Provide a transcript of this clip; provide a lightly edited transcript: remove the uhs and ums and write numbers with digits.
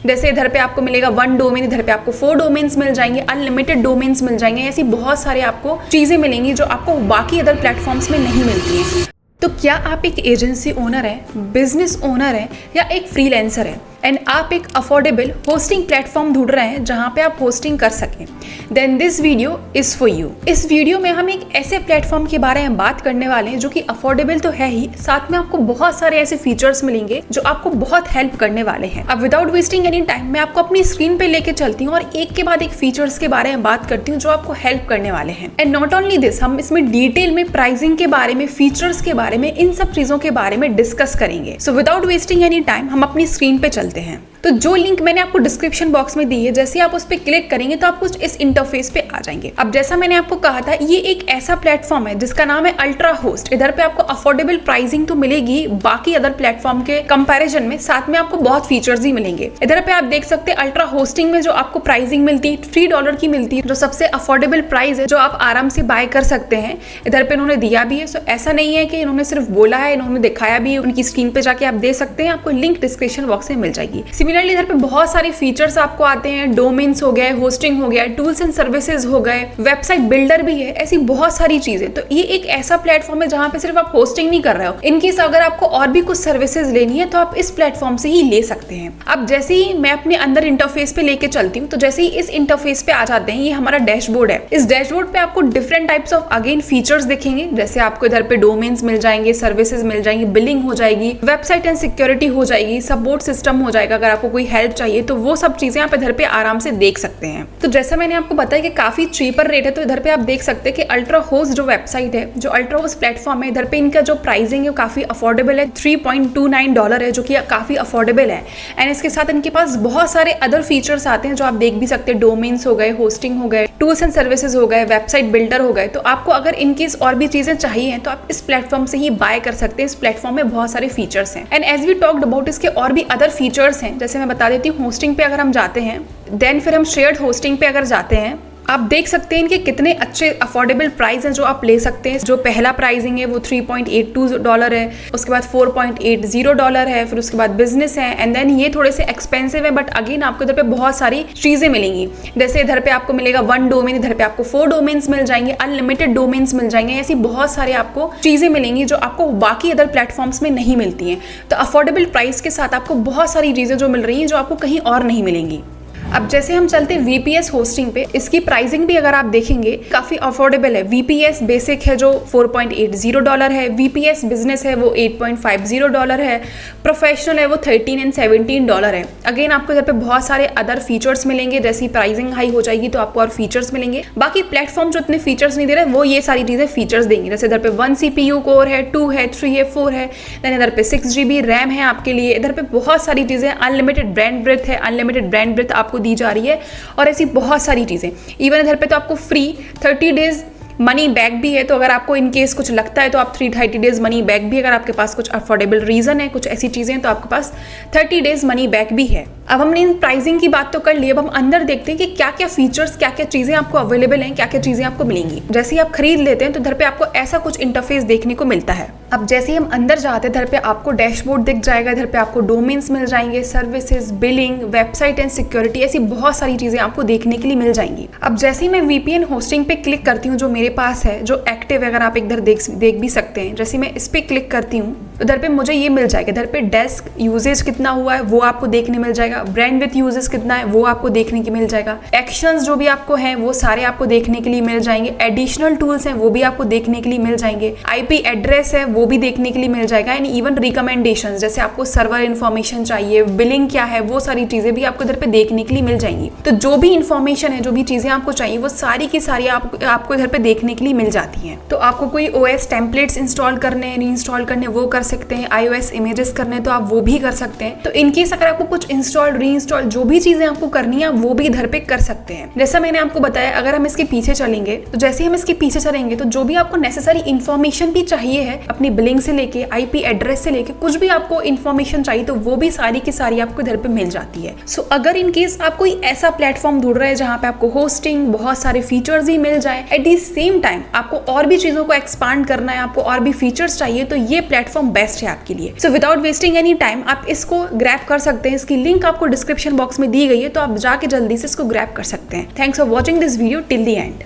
जैसे इधर पे आपको मिलेगा 1 डोमेन, इधर पे आपको 4 डोमेन्स मिल जाएंगे, अनलिमिटेड डोमेन्स मिल जाएंगे। ऐसी बहुत सारे आपको चीज़ें मिलेंगी जो आपको बाकी अदर प्लेटफॉर्म्स में नहीं मिलती हैं। तो क्या आप एक एजेंसी ओनर हैं, बिजनेस ओनर हैं या एक फ्रीलांसर हैं एंड आप एक अफोर्डेबल होस्टिंग प्लेटफॉर्म ढूंढ रहे हैं जहां पे आप होस्टिंग कर सकें, then this video is for you. इस वीडियो में हम एक ऐसे प्लेटफॉर्म के बारे में बात करने वाले हैं जो कि अफोर्डेबल तो है ही, साथ में आपको बहुत सारे ऐसे फीचर्स मिलेंगे जो आपको बहुत हेल्प करने वाले हैं। अब विदाउट वेस्टिंग एनी टाइम मैं आपको अपनी स्क्रीन पे लेके चलती हूँ और एक के बाद एक फीचर्स के बारे में बात करती हूँ जो आपको हेल्प करने वाले हैं। एंड नॉट ओनली दिस, हम इसमें डिटेल में प्राइसिंग के बारे में, फीचर्स के बारे में, इन सब चीजों के बारे में डिस्कस करेंगे। So without wasting any time हम अपनी स्क्रीन पे चलते हैं। तो जो लिंक मैंने आपको डिस्क्रिप्शन बॉक्स में दी है, जैसे आप उस पर क्लिक करेंगे तो आप कुछ इस इंटरफेस पे आ जाएंगे। अब जैसा मैंने आपको कहा था, ये एक ऐसा प्लेटफॉर्म है जिसका नाम है अल्ट्रा होस्ट। इधर पे आपको अफोर्डेबल प्राइसिंग तो मिलेगी बाकी अदर प्लेटफॉर्म के कंपैरिजन में, साथ में आपको बहुत फीचर्स भी मिलेंगे। इधर पे आप देख सकते हैं अल्ट्रा होस्टिंग में जो आपको प्राइसिंग मिलती है $3 की मिलती है, जो सबसे अफोर्डेबल प्राइस है जो आप आराम से बाय कर सकते हैं। इधर पे इन्होंने दिया भी है, सो ऐसा नहीं है कि इन्होंने सिर्फ बोला है, इन्होंने दिखाया भी है। उनकी स्क्रीन पे जाके आप दे सकते हैं, आपको लिंक डिस्क्रिप्शन बॉक्स में मिल जाएगी। सिमिलरली इधर पे बहुत सारे फीचर्स आपको आते हैं, डोमेन्स हो गए, होस्टिंग हो गया, टूल्स एंड सर्विसेज हो गए, वेबसाइट बिल्डर भी है, ऐसी बहुत सारी चीजें। तो ये एक ऐसा प्लेटफॉर्म है जहां पे सिर्फ आप होस्टिंग नहीं कर रहे हो, इनकेस अगर आपको और भी कुछ सर्विसेज लेनी है तो आप इस प्लेटफॉर्म से ही ले सकते हैं। अब जैसे ही मैं अपने अंदर इंटरफेस पे लेके चलती हूँ, तो जैसे ही इस इंटरफेस पे आ जाते हैं, ये हमारा डैशबोर्ड है। इस डैशबोर्ड पे आपको different types of again features दिखेंगे, जैसे आपको इधर पे डोमेन्स मिल जाएंगे, सर्विसेज मिल जाएंगी, बिलिंग हो जाएगी, वेबसाइट एंड सिक्योरिटी हो जाएगी, सपोर्ट सिस्टम हो जाएगा। अगर आपको कोई हेल्प चाहिए तो वो सब चीजें आप इधर पे आराम से देख सकते हैं। तो जैसा मैंने आपको बताया कि काफी चीपर रेट है, तो इधर पे आप देख सकते हैं कि अल्ट्रा होस्ट जो वेबसाइट है, जो अल्ट्रा होस्ट प्लेटफॉर्म है, इधर पे इनका जो प्राइसिंग है काफी अफोर्डेबल है, $3.29 है, जो कि काफी अफोर्डेबल है। एंड इसके साथ इनके पास बहुत सारे अदर फीचर्स आते हैं जो आप देख भी सकते हैं, डोमेन्स हो गए, होस्टिंग हो गए, टूल्स एंड सर्विसेज हो गए, वेबसाइट बिल्डर हो गए। तो आपको अगर इनकेस और भी चीजें चाहिए तो आप इस प्लेटफॉर्म से ही बाय कर सकते हैं। इस प्लेटफॉर्म में बहुत सारे फीचर्स हैं। And as we talked about, इसके और भी अदर फीचर्स हैं। जैसे मैं बता देती हूँ, होस्टिंग पे अगर हम जाते हैं, देन फिर हम शेयर्ड होस्टिंग पे अगर जाते हैं, आप देख सकते हैं इनके कितने अच्छे अफोर्डेबल प्राइस हैं जो आप ले सकते हैं। जो पहला प्राइसिंग है वो $3.82 है, उसके बाद $4.80 है, फिर उसके बाद बिजनेस है, एंड देन ये थोड़े से एक्सपेंसिव है, बट अगेन आपको इधर पे बहुत सारी चीजें मिलेंगी। जैसे इधर पे आपको मिलेगा 1 डोमेन, इधर पे आपको 4 डोमेन्स मिल जाएंगे, अनलिमिटेड डोमेन्स मिल जाएंगे। ऐसी बहुत सारे आपको चीजें मिलेंगी जो आपको बाकी अदर प्लेटफॉर्म्स में नहीं मिलती हैं। तो अफोर्डेबल प्राइस के साथ आपको बहुत सारी चीजें जो मिल रही हैं जो आपको कहीं और नहीं मिलेंगी। अब जैसे हम चलते हैं VPS होस्टिंग पे, इसकी प्राइसिंग भी अगर आप देखेंगे काफी अफोर्डेबल है। VPS बेसिक है जो $4.80 है, VPS बिजनेस है वो $8.50 है, प्रोफेशनल है वो $13 and $17 है। अगेन आपको इधर पे बहुत सारे अदर फीचर्स मिलेंगे, जैसी प्राइसिंग हाई हो जाएगी तो आपको और फीचर्स मिलेंगे। बाकी प्लेटफॉर्म जो इतने फीचर्स नहीं दे रहे वो ये सारी चीजें फीचर्स देंगे। जैसे इधर पे 1 CPU कोर है, 2 है, 3 है, 4 है, देन इधर पे 6 GB रैम है आपके लिए। इधर पे बहुत सारी चीजें, अनलिमिटेड ब्रांड ब्रेथ है, अनलिमिटेड ब्रांड ब्रेथ आपको दी जा रही है, और ऐसी बहुत सारी चीजें। इवन इधर पे तो आपको फ्री 30 डेज मनी बैक भी है। तो अगर आपको इनकेस कुछ लगता है तो आप 30 डेज मनी बैक भी, अगर आपके पास कुछ अफोर्डेबल रीजन है, कुछ ऐसी चीजें, तो आपके पास 30 डेज मनी बैक भी है। अब हमने इन प्राइसिंग की बात तो कर ली, अब हम अंदर देखते हैं कि क्या क्या फीचर्स, क्या क्या चीजें आपको अवेलेबल हैं, क्या क्या चीजें आपको मिलेंगी। जैसे ही आप खरीद लेते हैं तो इधर पे आपको ऐसा कुछ इंटरफेस देखने को मिलता है। अब जैसे ही हम अंदर जाते हैं, इधर पे आपको डैशबोर्ड दिख जाएगा, इधर पे आपको डोमेन्स मिल जाएंगे, services, billing, website and security, ऐसी बहुत सारी चीजें आपको देखने के लिए मिल जाएंगी। अब जैसे ही मैं VPN होस्टिंग पे क्लिक करती हूँ, जो मेरे पास है, जो एक्टिव है, अगर आप इधर देख भी सकते हैं, जैसे मैं इस पे क्लिक करती हूँ तो इधर पे मुझे ये मिल जाएगा। इधर पे डेस्क यूजेज कितना हुआ है वो आपको देखने मिल जाएगा, ब्रांड विथ यूजेज कितना है वो आपको देखने की मिल जाएगा, एक्शंस जो भी आपको हैं वो सारे आपको देखने के लिए मिल जाएंगे, एडिशनल टूल्स हैं वो भी आपको देखने के लिए मिल जाएंगे, IP एड्रेस है वो भी देखने के लिए मिल जाएगा, एंड इवन रिकमेंडेशंस, जैसे आपको सर्वर इन्फॉर्मेशन चाहिए, बिलिंग क्या है, वो सारी चीजें भी आपको इधर पे देखने के लिए मिल जाएंगी। तो जो भी इन्फॉर्मेशन है, जो भी चीजें आपको चाहिए, वो सारी की सारी आपको इधर पे देखने के लिए मिल जाती हैं। तो आपको कोई OS टेम्पलेट्स इंस्टॉल करने, रीइंस्टॉल करने, वो कर सकते हैं। iOS इमेजेस करने तो आप वो भी कर सकते हैं। तो इनकेस अगर आपको कुछ इंस्टॉल, रीइंस्टॉल, जो भी चीजें आपको करनी है वो भी इधर पे कर सकते हैं। जैसा मैंने आपको बताया, अगर हम इसके पीछे चलेंगे तो जैसे हम इसके पीछे चलेंगे तो जो भी आपको नेसेसरी इन्फॉर्मेशन भी चाहिए है, अपनी बिलिंग से लेके, IP एड्रेस से लेके, कुछ भी आपको इन्फॉर्मेशन चाहिए तो वो भी सारी की सारी आपको इधर पे मिल जाती है। सो अगर इनकेस आप कोई ऐसा प्लेटफॉर्म ढूंढ रहे हैं जहाँ पे आपको होस्टिंग, बहुत सारे फीचर्स भी मिल जाए, एट द सेम टाइम आपको और भी चीजों को एक्सपांड करना है, आपको और भी फीचर्स चाहिए, तो ये प्लेटफॉर्म बेस्ट है आपके लिए। So without wasting any time आप इसको ग्रैब कर सकते हैं। इसकी लिंक आपको डिस्क्रिप्शन बॉक्स में दी गई है, तो आप जाके जल्दी से इसको ग्रैब कर सकते हैं। Thanks for watching this video till the end.